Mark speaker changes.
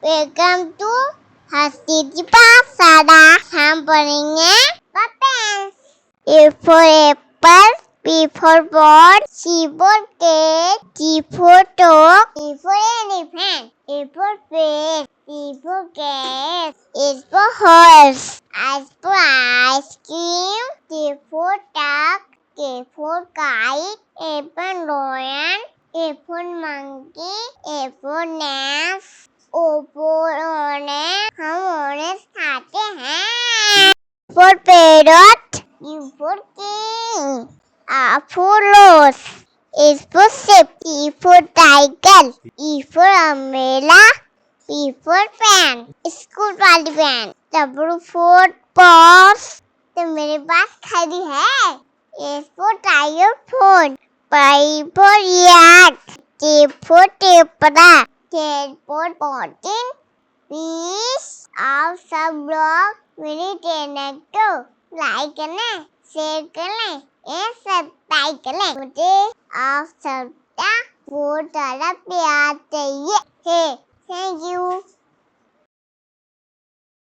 Speaker 1: Welcome to Harshi की पाठशाला. हम पढ़ेंगे puppets. A for apple, B for ball, C for cat, D for dog, E for elephant, A for fish, C for cat, H for horse, I for ice cream, T for duck, K for kite, A for lion, A for monkey, A for nest. ऊपर हम orange खाते हैं. For parrot, U for king, R for rose, S for ship, T for tiger, E for umbrella, P for pen, school वाली pen. W for boss, तो मेरे पास खड़ी है. S for tiger phone, Y for yak, T for zebra, Z for button. Please आप सब लोग मेरे channel को लाइक करें, शेयर करें, सब्सक्राइब करें. मुझे आप सबका बहुत ज़्यादा प्यार